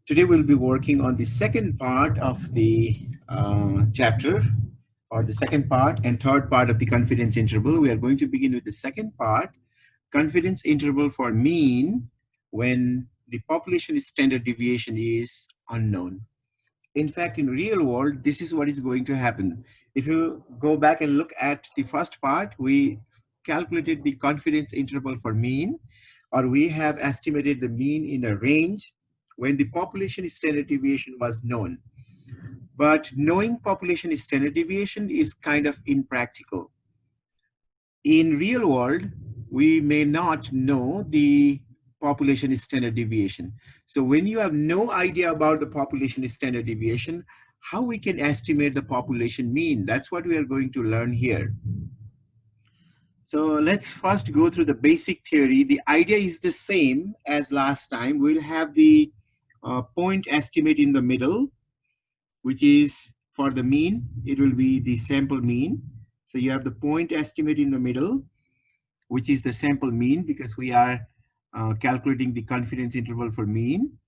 Today we'll be working on the second part of the chapter, or the second part and third part of the confidence interval. We are going to begin with the second part, confidence interval for mean when the population standard deviation is unknown. In fact, in real world, this is what is going to happen. If you go back and look at the first part, we calculated the confidence interval for mean, or we have estimated the mean in a range when the population standard deviation was known. But knowing population standard deviation is kind of impractical. In real world, we may not know the population standard deviation. So when you have no idea about the population standard deviation, how we can estimate the population mean? That's what we are going to learn here. So let's first go through the basic theory. The idea is the same as last time. We'll have the point estimate in the middle, which is for the mean. It will be the sample mean. So you have the point estimate in the middle, which is the sample mean, because we are calculating the confidence interval for mean.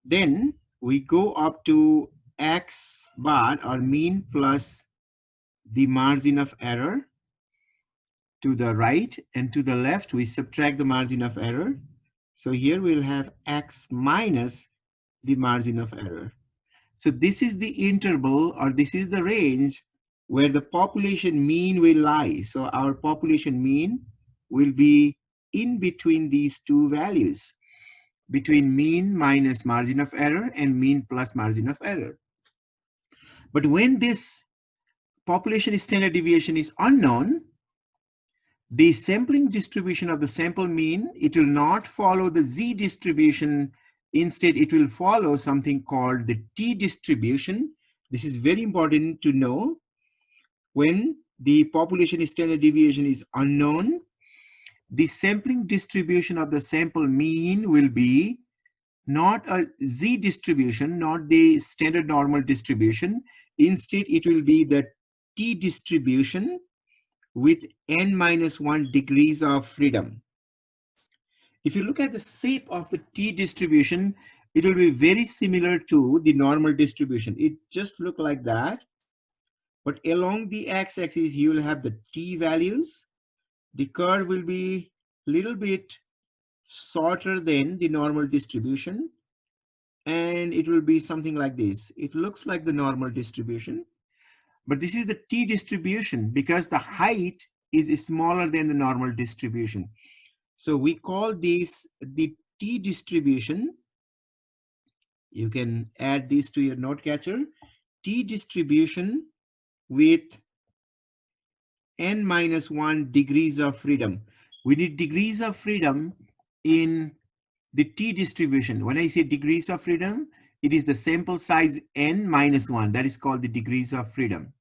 Then we go up to x bar, or mean, plus the margin of error to the right, and to the left we subtract the margin of error. So here we'll have x minus the margin of error. So this is the interval, or this is the range where the population mean will lie. So our population mean will be in between these two values, between mean minus margin of error and mean plus margin of error. But when this population standard deviation is unknown, the sampling distribution of the sample mean, it will not follow the z distribution. Instead, it will follow something called the t distribution. This is very important to know. When the population standard deviation is unknown, the sampling distribution of the sample mean will be not a z distribution, not the standard normal distribution. Instead, it will be the t distribution with n minus 1 degrees of freedom. If you look at the shape of the t distribution, it will be very similar to the normal distribution. It just look like that. But along the x-axis, you will have the t values. The curve will be a little bit shorter than the normal distribution. And it will be something like this. It looks like the normal distribution. But this is the t distribution because the height is smaller than the normal distribution. So we call this the t distribution. You can add this to your note catcher. T distribution with n minus 1 degrees of freedom. We need degrees of freedom in the t distribution. When I say degrees of freedom, it is the sample size n minus 1. That is called the degrees of freedom.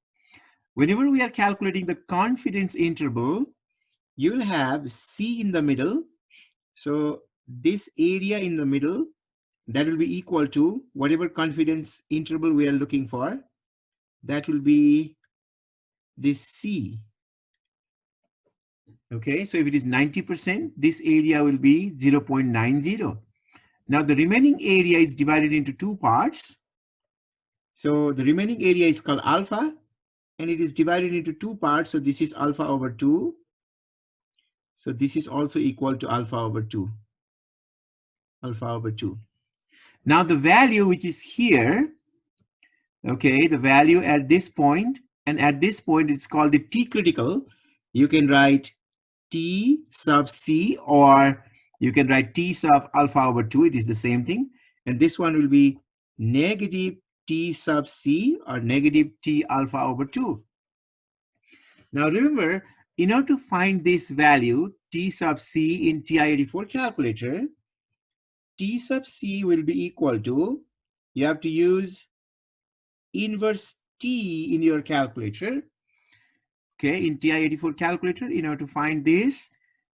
Whenever we are calculating the confidence interval, you will have C in the middle. So this area in the middle, that will be equal to whatever confidence interval we are looking for. That will be this C. Okay, so if it is 90%, this area will be 0.90. Now the remaining area is divided into two parts. So the remaining area is called alpha, and it is divided into two parts. So this is alpha over 2. So this is also equal to alpha over 2. Alpha over 2. Now the value which is here, okay, the value at this point, and at this point it's called the t critical. You can write t sub c, or you can write t sub alpha over 2. It is the same thing. And this one will be negative t sub c, or negative t alpha over 2. Now remember, in order to find this value, t sub c in TI-84 calculator, t sub c will be equal to, you have to use inverse t in your calculator. Okay, in TI-84 calculator, in order to find this,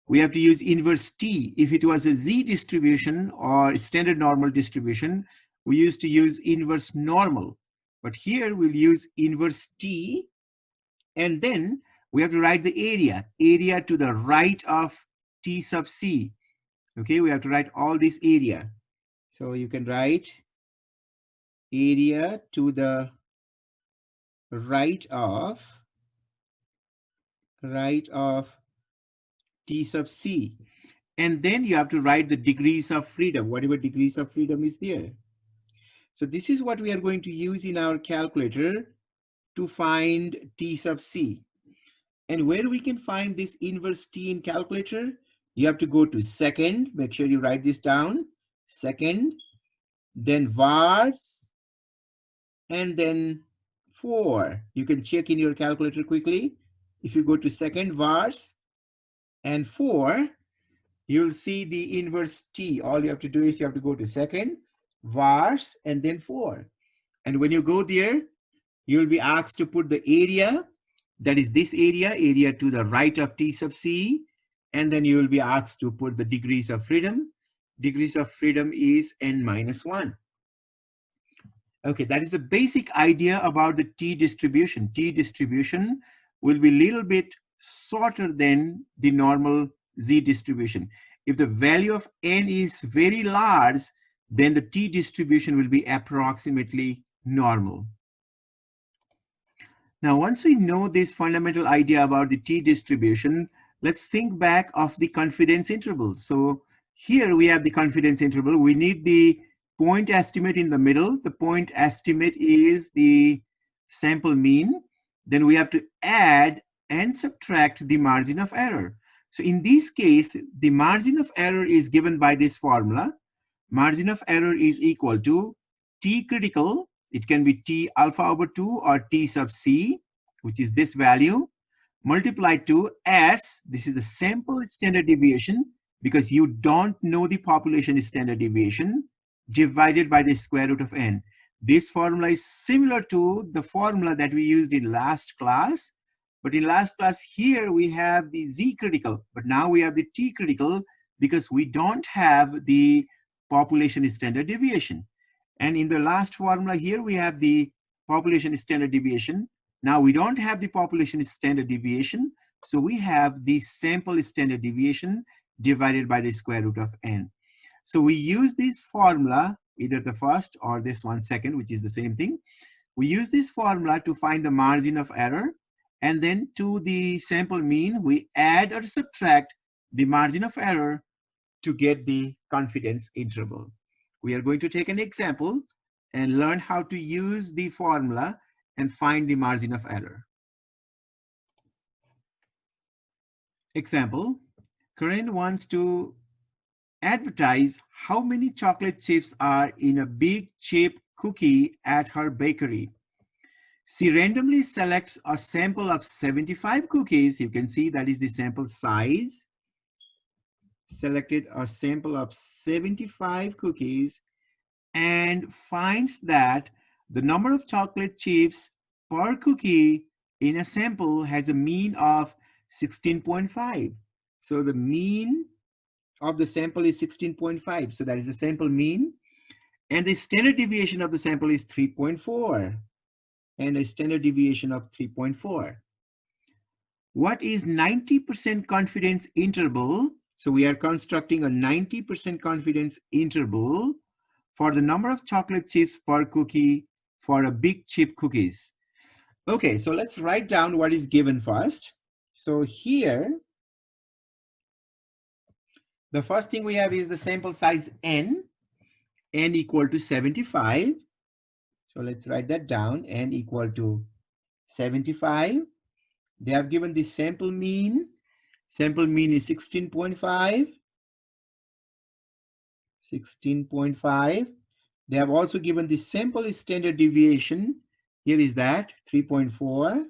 we have to use inverse t. If it was a z distribution or standard normal distribution, we used to use inverse normal. But here we'll use inverse t, and then we have to write the area to the right of t sub c. Okay, we have to write all this area. So you can write area to the right of T sub C. And then you have to write the degrees of freedom, whatever degrees of freedom is there. So this is what we are going to use in our calculator to find T sub C. And where we can find this inverse T in calculator, you have to go to second, make sure you write this down, second, then vars, and then 4. You can check in your calculator quickly. If you go to second, vars, and 4, you'll see the inverse T. All you have to do is you have to go to second, vars, and then 4. And when you go there, you'll be asked to put the area, that is this area to the right of T sub C, and then you will be asked to put the degrees of freedom. Degrees of freedom is n minus 1. Okay, that is the basic idea about the T distribution. T distribution will be a little bit shorter than the normal Z distribution. If the value of n is very large, then the T distribution will be approximately normal. Now, once we know this fundamental idea about the T distribution, let's think back of the confidence interval. So here we have the confidence interval. We need the point estimate in the middle. The point estimate is the sample mean. Then we have to add and subtract the margin of error. So in this case, the margin of error is given by this formula. Margin of error is equal to T critical. It can be T alpha over 2 or T sub C, which is this value, multiplied to S. This is the sample standard deviation, because you don't know the population standard deviation, divided by the square root of n. This formula is similar to the formula that we used in last class. But in last class here, we have the Z critical, but now we have the T critical because we don't have the population standard deviation. And in the last formula here, we have the population standard deviation. Now we don't have the population standard deviation. So we have the sample standard deviation divided by the square root of n. So we use this formula, either the first or this one second, which is the same thing. We use this formula to find the margin of error. And then to the sample mean, we add or subtract the margin of error to get the confidence interval. We are going to take an example and learn how to use the formula and find the margin of error. Example, Karen wants to advertise how many chocolate chips are in a big chip cookie at her bakery. She randomly selects a sample of 75 cookies. You can see that is the sample size. Selected a sample of 75 cookies and finds that the number of chocolate chips per cookie in a sample has a mean of 16.5. So the mean of the sample is 16.5. So that is the sample mean. And the standard deviation of the sample is 3.4. And a standard deviation of 3.4. What is 90% confidence interval? So we are constructing a 90% confidence interval for the number of chocolate chips per cookie for a big chip cookies. Okay, so let's write down what is given first. So here, the first thing we have is the sample size n equal to 75. So let's write that down, n equal to 75. They have given the sample mean. Sample mean is 16.5. 16.5. They have also given the sample standard deviation. Here is that 3.4.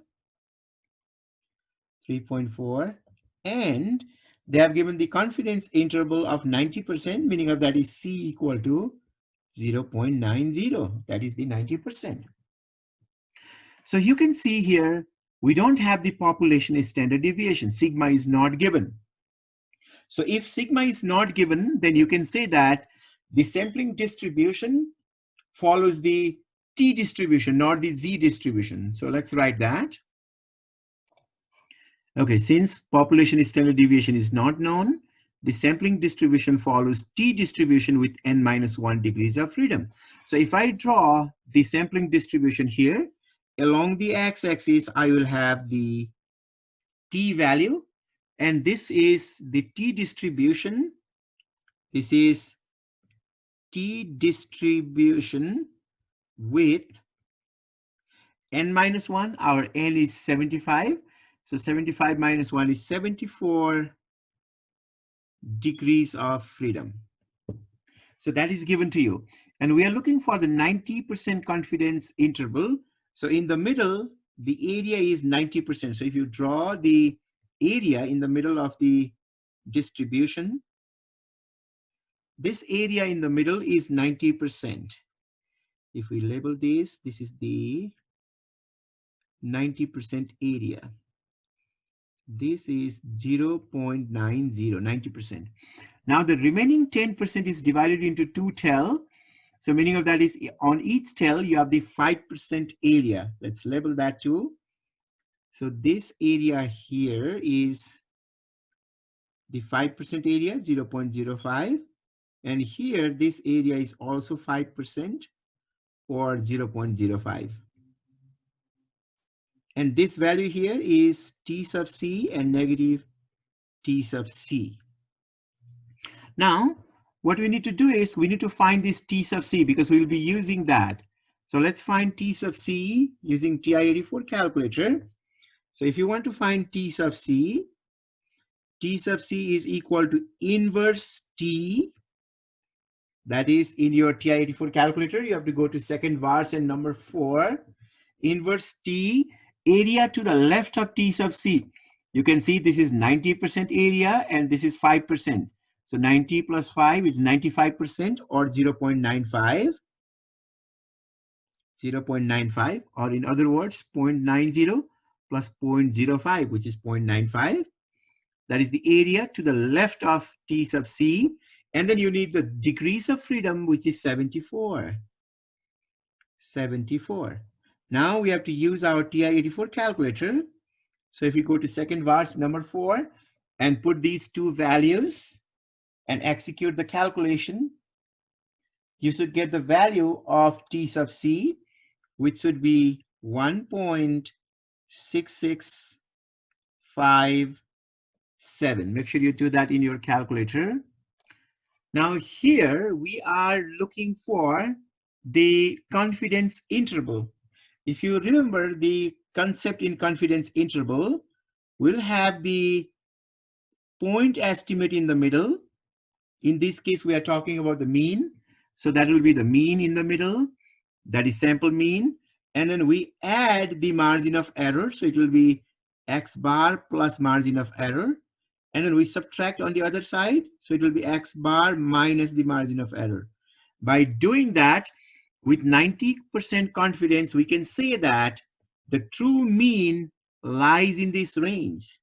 3.4. And they have given the confidence interval of 90%, meaning of that is C equal to 0.90. That is the 90%. So you can see here, we don't have the population standard deviation. Sigma is not given. So if sigma is not given, then you can say that the sampling distribution follows the T distribution, not the Z distribution. So let's write that. Okay, since population standard deviation is not known, the sampling distribution follows t distribution with n minus 1 degrees of freedom. So if I draw the sampling distribution here, along the x-axis, I will have the t value, and this is the t distribution. This is t distribution with n minus 1. Our n is 75. So 75 minus 1 is 74 degrees of freedom. So that is given to you. And we are looking for the 90% confidence interval. So in the middle, the area is 90%. So if you draw the area in the middle of the distribution, this area in the middle is 90%. If we label this is the 90% area. This is 0.90, 90%. Now the remaining 10% is divided into two tail. So meaning of that is on each tail, you have the 5% area. Let's label that too. So this area here is the 5% area, 0.05. And here, this area is also 5% or 0.05. And this value here is T sub C and negative T sub C. Now, what we need to do is we need to find this T sub C because we will be using that. So let's find T sub C using TI-84 calculator. So if you want to find T sub C is equal to inverse T. That is in your TI-84 calculator, you have to go to second verse and number 4. Inverse T, area to the left of T sub C. You can see this is 90% area and this is 5%. So 90 plus 5 is 95% or 0.95. 0.95, or in other words, 0.90 plus 0.05, which is 0.95. That is the area to the left of T sub C. And then you need the degrees of freedom, which is 74. 74. Now we have to use our TI-84 calculator. So if you go to second verse number 4 and put these two values and execute the calculation, you should get the value of T sub C, which should be 1.6657. Make sure you do that in your calculator. Now here we are looking for the confidence interval. If you remember the concept in confidence interval, we'll have the point estimate in the middle. In this case, we are talking about the mean. So that will be the mean in the middle. That is sample mean. And then we add the margin of error. So it will be X bar plus margin of error. And then we subtract on the other side. So it will be X bar minus the margin of error. By doing that, with 90% confidence, we can say that the true mean lies in this range.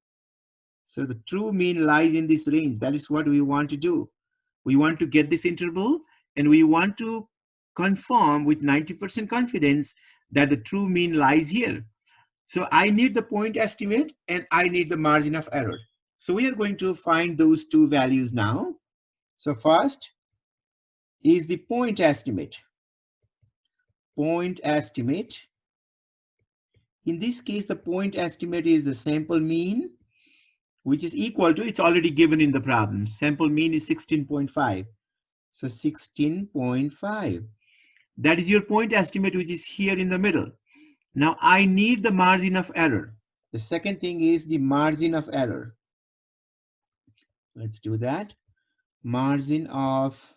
So the true mean lies in this range. That is what we want to do. We want to get this interval and we want to confirm with 90% confidence that the true mean lies here. So I need the point estimate and I need the margin of error. So we are going to find those two values now. So first is the point estimate. Point estimate. In this case, the point estimate is the sample mean, which is equal to, it's already given in the problem. Sample mean is 16.5. So 16.5. That is your point estimate, which is here in the middle. Now I need the margin of error. The second thing is the margin of error. Let's do that. Margin of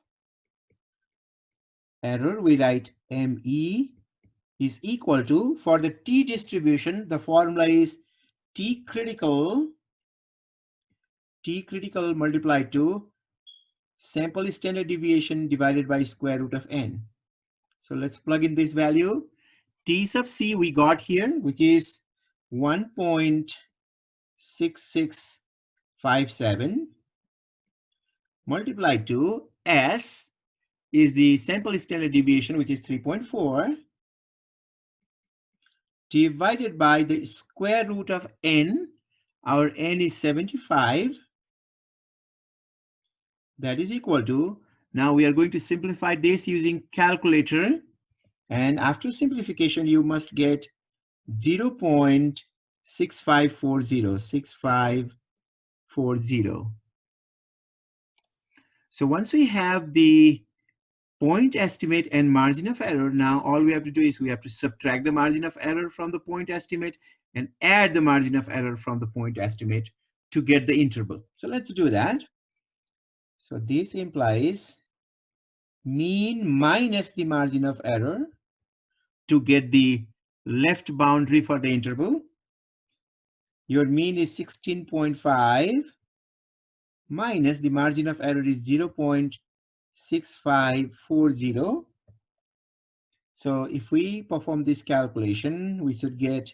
error, we write ME is equal to, for the T distribution, the formula is T critical multiplied to sample standard deviation divided by square root of n. So let's plug in this value. T sub C we got here, which is 1.6657 multiplied to S is the sample standard deviation, which is 3.4, divided by the square root of n. Our n is 75. that is equal to, now we are going to simplify this using calculator, and after simplification you must get 0.6540. So once we have the point estimate and margin of error, now all we have to do is we have to subtract the margin of error from the point estimate and add the margin of error from the point estimate to get the interval. So let's do that. So this implies mean minus the margin of error to get the left boundary for the interval. Your mean is 16.5 minus the margin of error is 0.6540. So if we perform this calculation, we should get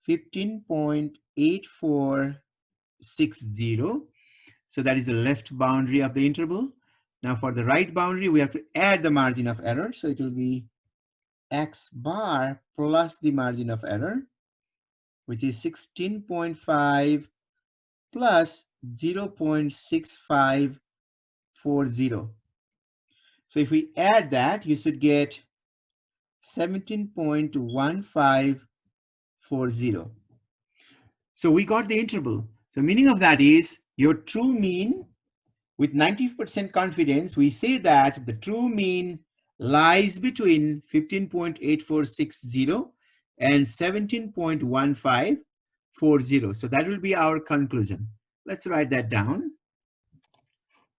15.8460. So that is the left boundary of the interval. Now for the right boundary, we have to add the margin of error. So it will be x bar plus the margin of error, which is 16.5 plus 0.6540. So if we add that, you should get 17.1540. So we got the interval. So meaning of that is your true mean, with 90% confidence, we say that the true mean lies between 15.8460 and 17.1540. So that will be our conclusion. Let's write that down.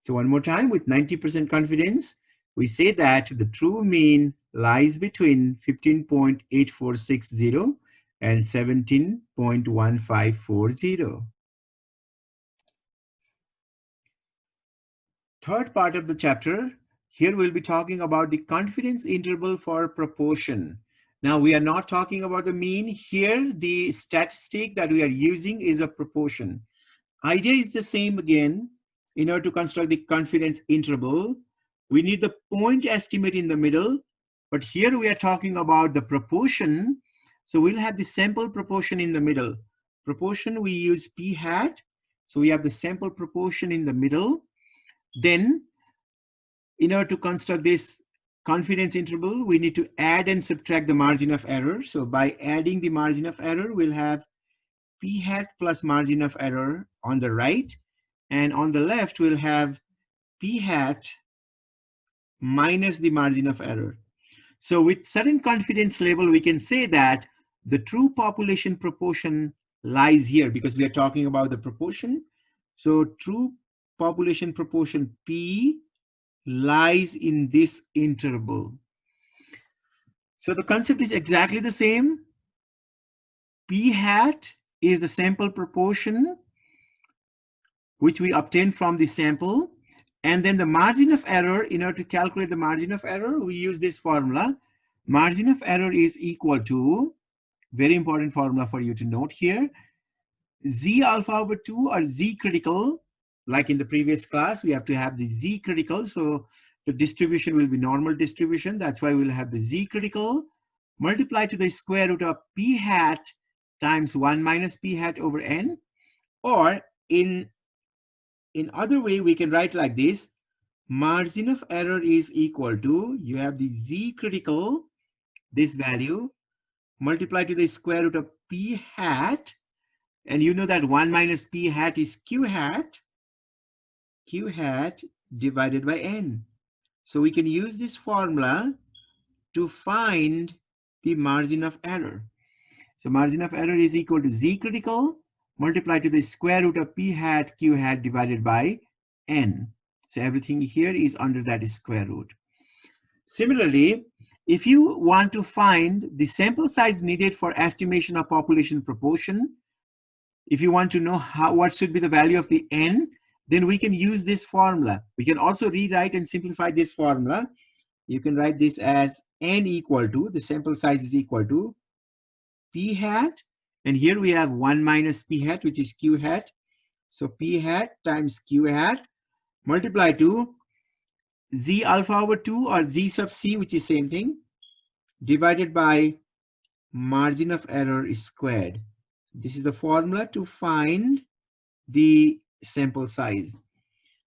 So one more time, with 90% confidence, we say that the true mean lies between 15.8460 and 17.1540. Third part of the chapter, here we'll be talking about the confidence interval for proportion. Now we are not talking about the mean. Here the statistic that we are using is a proportion. Idea is the same again. In order to construct the confidence interval, we need the point estimate in the middle, but here we are talking about the proportion. So we'll have the sample proportion in the middle. Proportion, we use p hat. So we have the sample proportion in the middle. Then, in order to construct this confidence interval, we need to add and subtract the margin of error. So by adding the margin of error, we'll have p hat plus margin of error on the right. And on the left, we'll have p hat minus the margin of error. So with certain confidence level, we can say that the true population proportion lies here because we are talking about the proportion. So true population proportion P lies in this interval. So the concept is exactly the same. P hat is the sample proportion which we obtain from the sample. And then the margin of error, in order to calculate the margin of error, we use this formula. Margin of error is equal to, very important formula for you to note here, Z alpha over 2 or Z critical. Like in the previous class, we have to have the Z critical. So the distribution will be normal distribution. That's why we'll have the Z critical multiplied to the square root of P hat times 1 minus P hat over N. Or in other way, we can write like this. Margin of error is equal to, you have the Z critical, this value, multiplied to the square root of P hat. And you know that 1 minus P hat is Q hat divided by N. So we can use this formula to find the margin of error. So margin of error is equal to Z critical multiplied to the square root of P hat Q hat divided by N. So everything here is under that square root. Similarly, if you want to find the sample size needed for estimation of population proportion, if you want to know what should be the value of the N, then we can use this formula. We can also rewrite and simplify this formula. You can write this as N equal to, the sample size is equal to P hat. And here we have 1 minus P hat, which is Q hat. So P hat times Q hat multiplied to Z alpha over 2 or Z sub C, which is same thing, divided by margin of error is squared. This is the formula to find the sample size.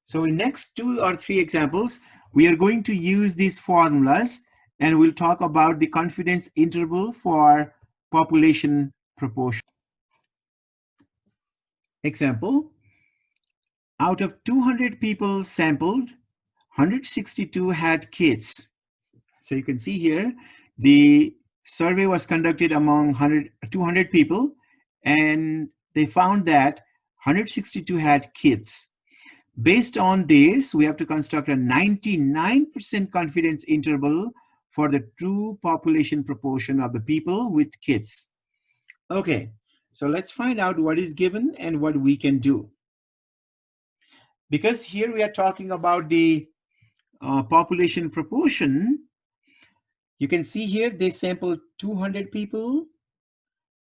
So in next 2 or 3 examples, we are going to use these formulas and we'll talk about the confidence interval for population proportion. Example, out of 200 people sampled, 162 had kids. So you can see here, the survey was conducted among 200 people, and they found that 162 had kids. Based on this, we have to construct a 99% confidence interval for the true population proportion of the people with kids. Okay, so let's find out what is given and what we can do. Because here we are talking about the population proportion, you can see here they sampled 200 people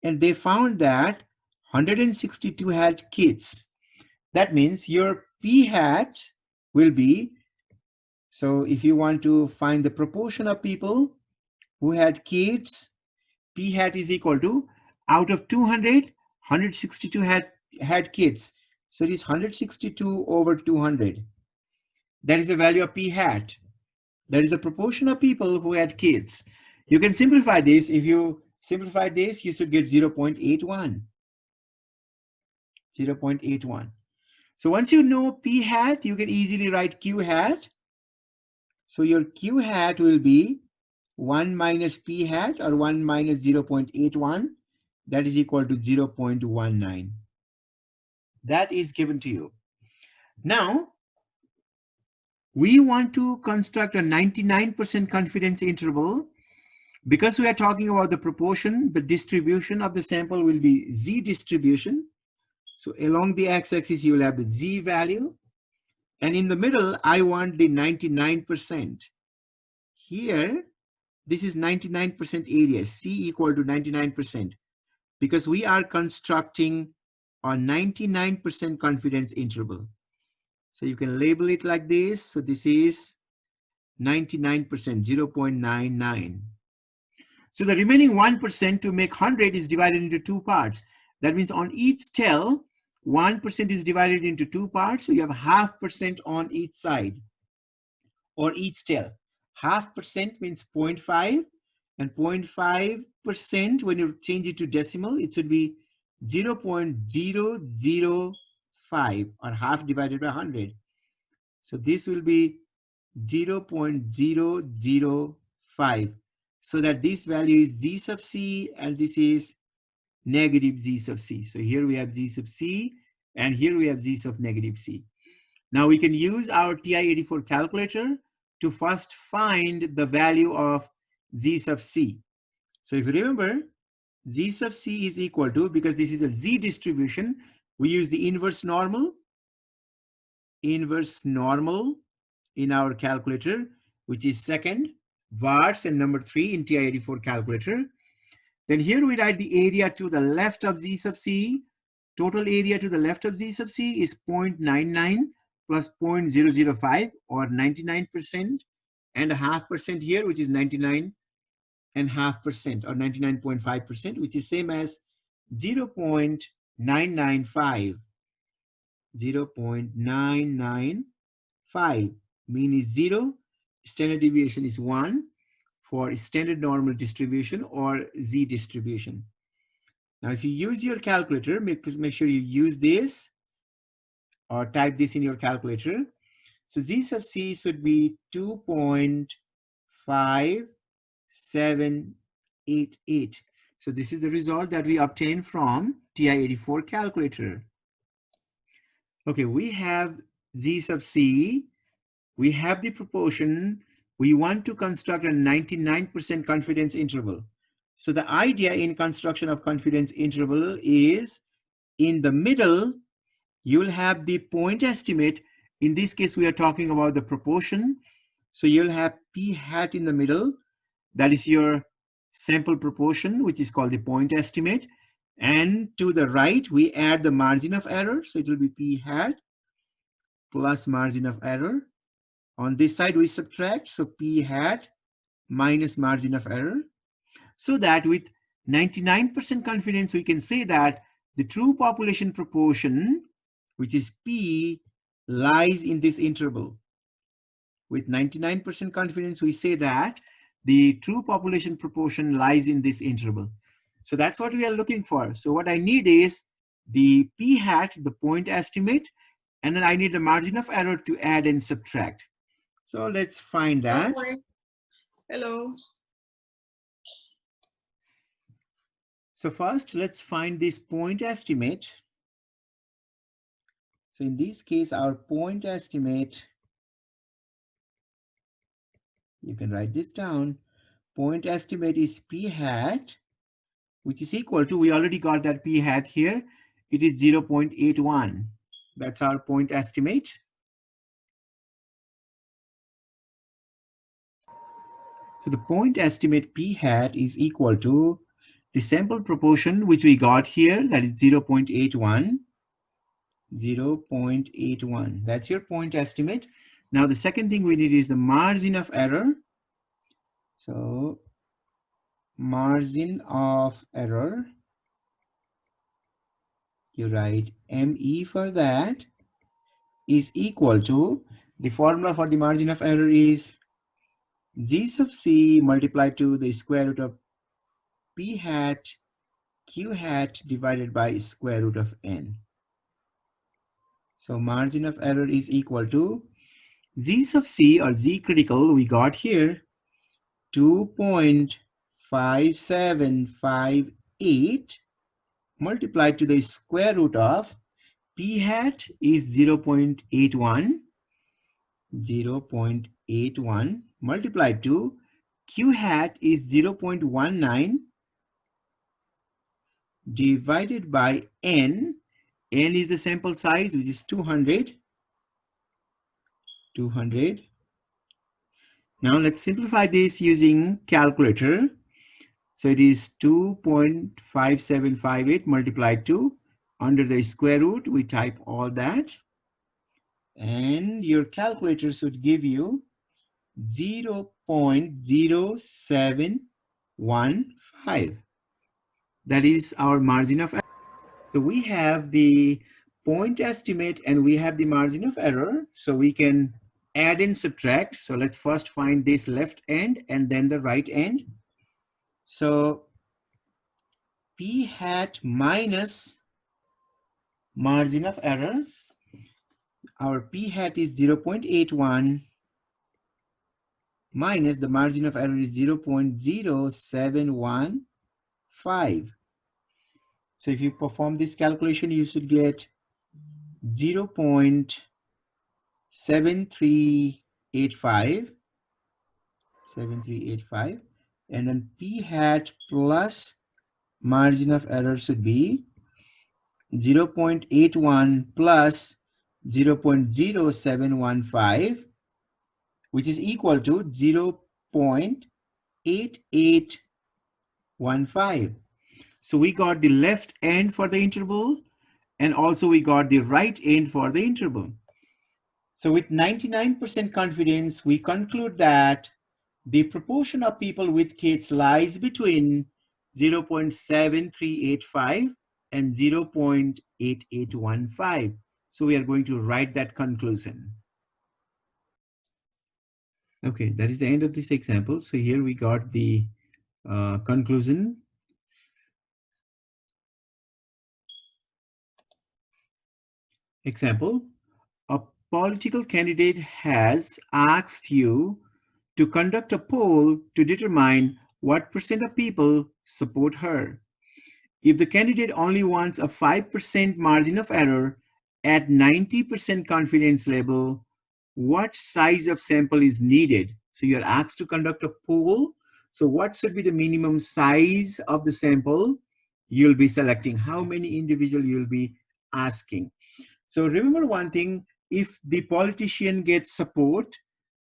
and they found that 162 had kids. That means your p hat will be, so if you want to find the proportion of people who had kids, p hat is equal to, out of 200, 162 had kids. So it is 162 over 200. That is the value of p hat. That is the proportion of people who had kids. You can simplify this. If you simplify this, you should get 0.81. 0.81. So once you know p hat, you can easily write q hat. So your q hat will be 1 minus p hat, or 1 minus 0.81. That is equal to 0.19. That is given to you. Now, we want to construct a 99% confidence interval. Because we are talking about the proportion, the distribution of the sample will be z distribution. So along the x-axis, you will have the z value. And in the middle, I want the 99%. Here, this is 99% area, C equal to 99%. Because we are constructing a 99% confidence interval. So you can label it like this. So this is 99%, 0.99. So the remaining 1% to make 100 is divided into 2 parts. That means on each cell, 1% is divided into 2 parts. So you have 0.5% on each side or each cell. 0.5% means 0.5, and 0.5%, when you change it to decimal, it should be 0.005, or half divided by 100. So this will be 0.005. So that this value is z sub c, and this is negative z sub c. So here we have z sub c, and here we have z sub negative c. Now we can use our TI-84 calculator to first find the value of z sub c. So if you remember, z sub c is equal to, because this is a z distribution, we use the inverse normal in our calculator, which is second, VARS, and number 3 in TI-84 calculator. Then here we write the area to the left of z sub c. Total area to the left of z sub c is 0.99 plus 0.005, or 99%, and 0.5% here, which is 99.5%, or 99.5%, which is same as 0.995. 0.995. Mean is 0. Standard deviation is 1 for standard normal distribution or z distribution. Now, if you use your calculator, make sure you use this or type this in your calculator. So z sub c should be 2.5788. So this is the result that we obtained from TI-84 calculator. Okay, we have z sub c, we have the proportion, we want to construct a 99% confidence interval. So the idea in construction of confidence interval is, in the middle, you'll have the point estimate. In this case, we are talking about the proportion. So you'll have p hat in the middle. That is your sample proportion, which is called the point estimate. And to the right, we add the margin of error. So it will be p hat plus margin of error. On this side, we subtract. So p hat minus margin of error. So that with 99% confidence, we can say that the true population proportion, which is p, lies in this interval. With 99% confidence, we say that the true population proportion lies in this interval. So that's what we are looking for. So what I need is the p hat, the point estimate, and then I need the margin of error to add and subtract. So let's find that. Hello. So first, let's find this point estimate. So in this case, our point estimate, you can write this down. Point estimate is p hat, which is equal to, we already got that p hat here. It is 0.81. That's our point estimate. So the point estimate p hat is equal to the sample proportion, which we got here, that is 0.81. 0.81. That's your point estimate. Now the second thing we need is the margin of error. So margin of error, you write ME for that, is equal to, the formula for the margin of error is G sub C multiplied to the square root of P hat Q hat divided by square root of N. So margin of error is equal to Z sub C, or Z critical, we got here 2.5758 multiplied to the square root of P hat is 0.81, 0.81 multiplied to Q hat is 0.19 divided by N. N is the sample size, which is 200. 200. Now let's simplify this using calculator. So it is 2.5758 multiplied to, under the square root, we type all that. And your calculator should give you 0.0715. That is our margin of error. So we have the point estimate and we have the margin of error. So we can add and subtract. So let's first find this left end and then the right end. So P hat minus margin of error. Our P hat is 0.81 minus the margin of error is 0.0715. So if you perform this calculation, you should get 0.7385, 7385, and then P hat plus margin of error should be 0.81 plus 0.0715, which is equal to 0.8815. So we got the left end for the interval, and also we got the right end for the interval. So with 99% confidence, we conclude that the proportion of people with kids lies between 0.7385 and 0.8815. So we are going to write that conclusion. Okay, that is the end of this example. So here we got the conclusion. Example, a political candidate has asked you to conduct a poll to determine what percent of people support her. If the candidate only wants a 5% margin of error at 90% confidence level, what size of sample is needed? So you're asked to conduct a poll. So what should be the minimum size of the sample you'll be selecting? How many individuals you'll be asking? So remember one thing, if the politician gets support,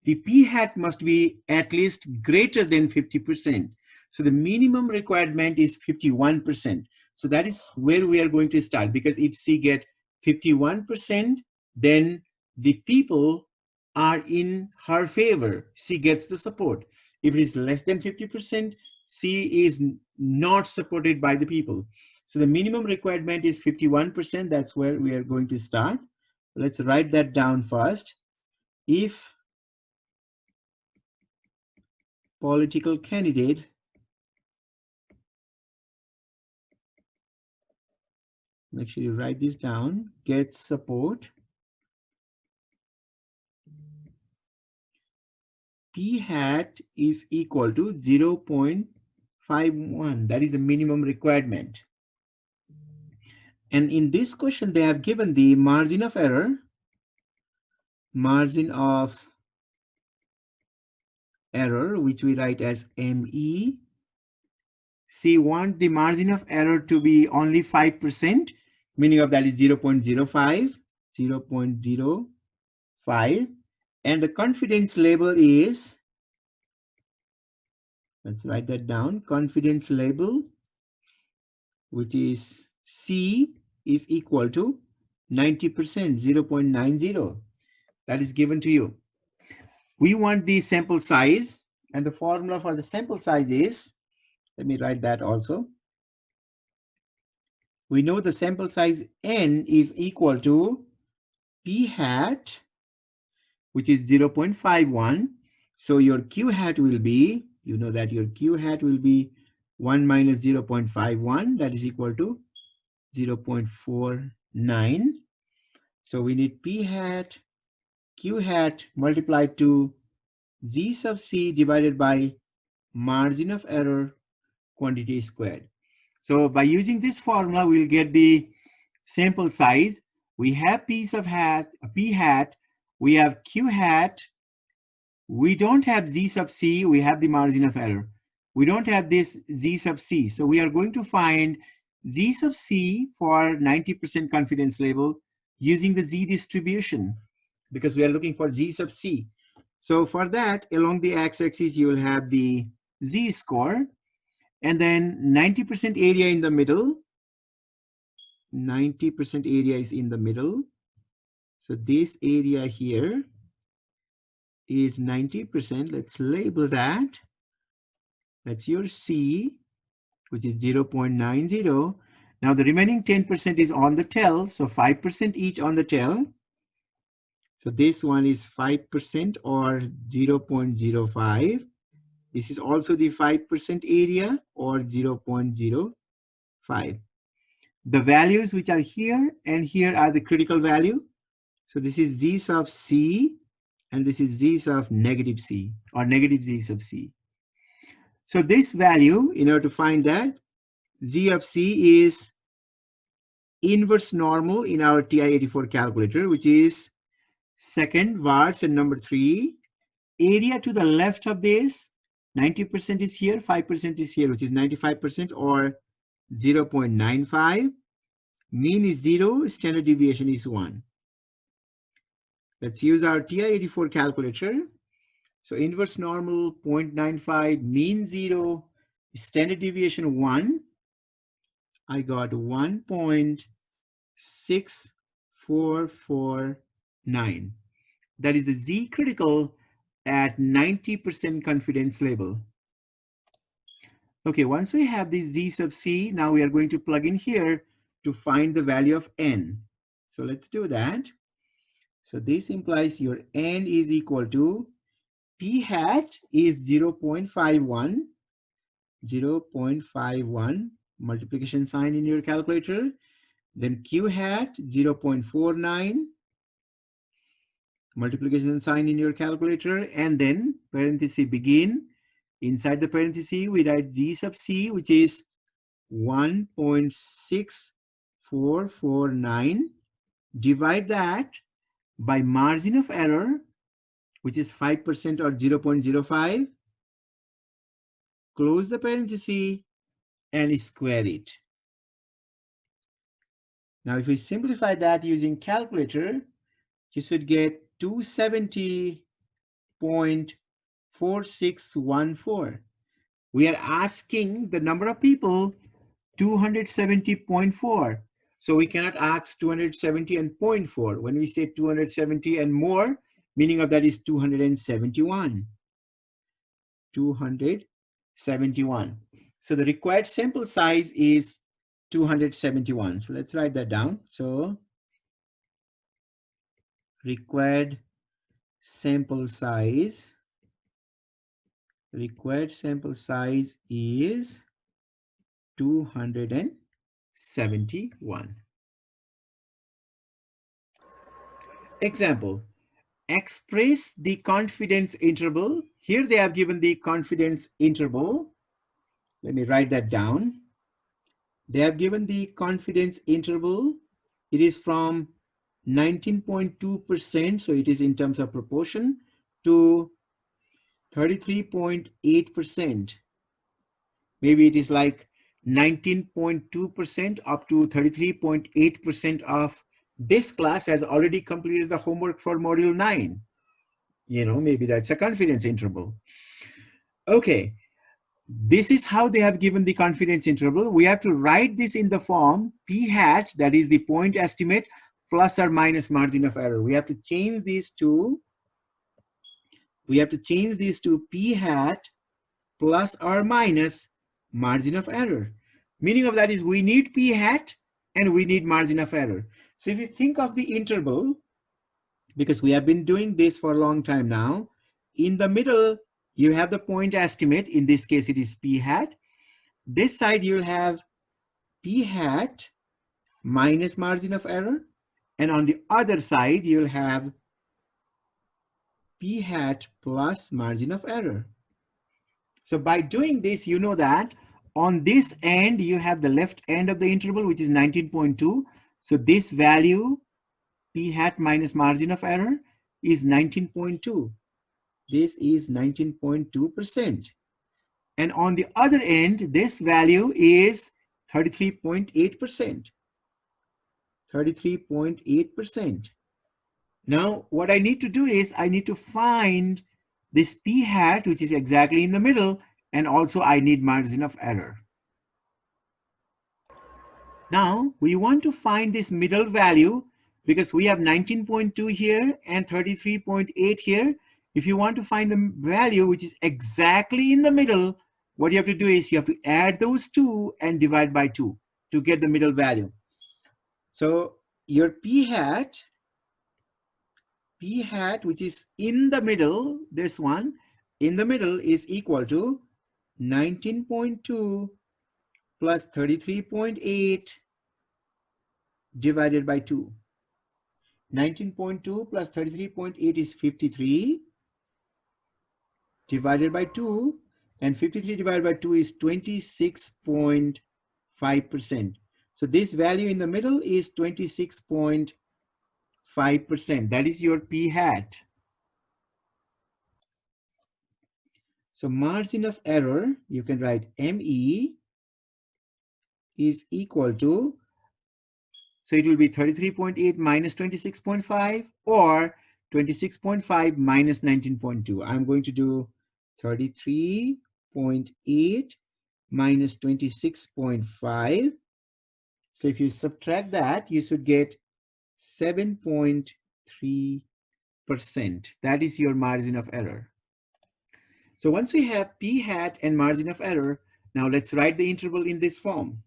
the p hat must be at least greater than 50%. So the minimum requirement is 51%. So that is where we are going to start, because if C get 51%, then the people are in her favor. C gets the support. If it is less than 50%, C is not supported by the people. So the minimum requirement is 51%. That's where we are going to start. Let's write that down first. If political candidate make sure you write this down, gets support, P hat is equal to 0.51. That is the minimum requirement. And in this question, they have given the margin of error, which we write as ME. See, want the margin of error to be only 5%, meaning of that is 0.05, 0.05. And the confidence level is, let's write that down, confidence level, which is C, is equal to 90%, 0.90. That is given to you. We want the sample size, and the formula for the sample size is, let me write that also. We know the sample size N is equal to P hat, which is 0.51. So your Q hat will be, you know that your Q hat will be 1 minus 0.51, that is equal to 0.49. So we need P hat, Q hat multiplied to Z sub C divided by margin of error quantity squared. So by using this formula, we'll get the sample size. We have P hat, we have Q hat, we don't have Z sub C, we have the margin of error. We don't have this Z sub C. So we are going to find Z sub C for 90% confidence level using the Z distribution, because we are looking for Z sub C. So for that, along the x-axis, you will have the Z score, and then 90% area in the middle. 90% area is in the middle. So this area here is 90%. Let's label that. That's your C, which is 0.90. Now the remaining 10% is on the tail. So 5% each on the tail. So this one is 5% or 0.05. This is also the 5% area or 0.05. The values which are here and here are the critical value. So this is Z sub C and this is Z sub negative C or negative Z sub C. So this value, in order to find that, Z of C is inverse normal in our TI-84 calculator, which is second vards and number 3. Area to the left of this, 90% is here, 5% is here, which is 95% or 0.95. Mean is 0, standard deviation is 1. Let's use our TI-84 calculator. So inverse normal 0.95, mean 0, standard deviation 1. I got 1.6449. That is the Z critical at 90% confidence level. Okay, once we have this Z sub C, now we are going to plug in here to find the value of N. So let's do that. So this implies your N is equal to P hat is 0.51, 0.51, multiplication sign in your calculator. Then Q hat 0.49, multiplication sign in your calculator, and then parenthesis begin. Inside the parenthesis, we write Z sub C, which is 1.6449. Divide that by margin of error, which is 5% or 0.05. Close the parenthesis and square it. Now, if we simplify that using calculator, you should get 270.4614. We are asking the number of people 270.4. So we cannot ask 270 and 0.4. When we say 270 and more, meaning of that is 271. 271. So the required sample size is 271. So let's write that down. So required sample size is 271. Example, express the confidence interval. Here they have given the confidence interval. Let me write that down. They have given the confidence interval. It is from 19.2%, so it is in terms of proportion, to 33.8%. Maybe it is like 19.2% up to 33.8% of this class has already completed the homework for module 9. Maybe that's a confidence interval. Okay, this is how they have given the confidence interval. We have to write this in the form p hat, that is the point estimate, plus or minus margin of error. We have to change these to p hat plus or minus margin of error. Meaning of that is we need p hat and we need margin of error. So if you think of the interval, because we have been doing this for a long time now, in the middle you have the point estimate. In this case it is p hat. This side you'll have p hat minus margin of error, and on the other side you'll have p hat plus margin of error. So by doing this, you know that on this end you have the left end of the interval, which is 19.2. So this value p hat minus margin of error is 19.2. This is 19.2%. And on the other end, this value is 33.8%. 33.8%. Now, what I need to do is I need to find this p hat, which is exactly in the middle, and also I need margin of error. Now, we want to find this middle value because we have 19.2 here and 33.8 here. If you want to find the value which is exactly in the middle, what you have to do is you have to add those two and divide by 2 to get the middle value. So your p hat, which is in the middle, this one, in the middle is equal to 19.2 plus 33.8 divided by 2. 19.2 plus 33.8 is 53 divided by 2, and 53 divided by 2 is 26.5%. So this value in the middle is 26.5%. That is your p hat. So margin of error, you can write ME is equal to, so it will be 33.8 minus 26.5 or 26.5 minus 19.2. I'm going to do 33.8 minus 26.5. So if you subtract that, you should get 7.3%. That is your margin of error. So once we have p hat and margin of error, now let's write the interval in this form.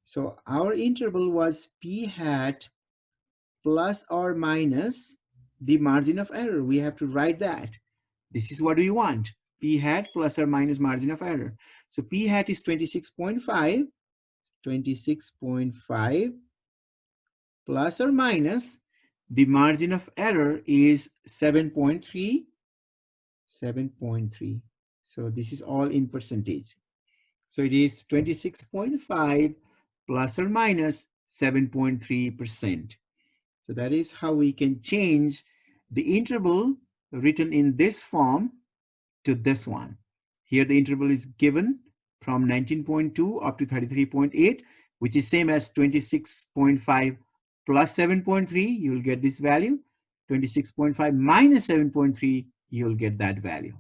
So our interval was p hat plus or minus the margin of error. We have to write that. This is what we want. P hat plus or minus margin of error. So p hat is 26.5. 26.5 plus or minus the margin of error is 7.3. 7.3. So this is all in percentage. So it is 26.5 plus or minus 7.3%. So that is how we can change the interval written in this form to this one. Here the interval is given from 19.2 up to 33.8, which is same as 26.5 plus 7.3, you'll get this value. 26.5 minus 7.3, you'll get that value.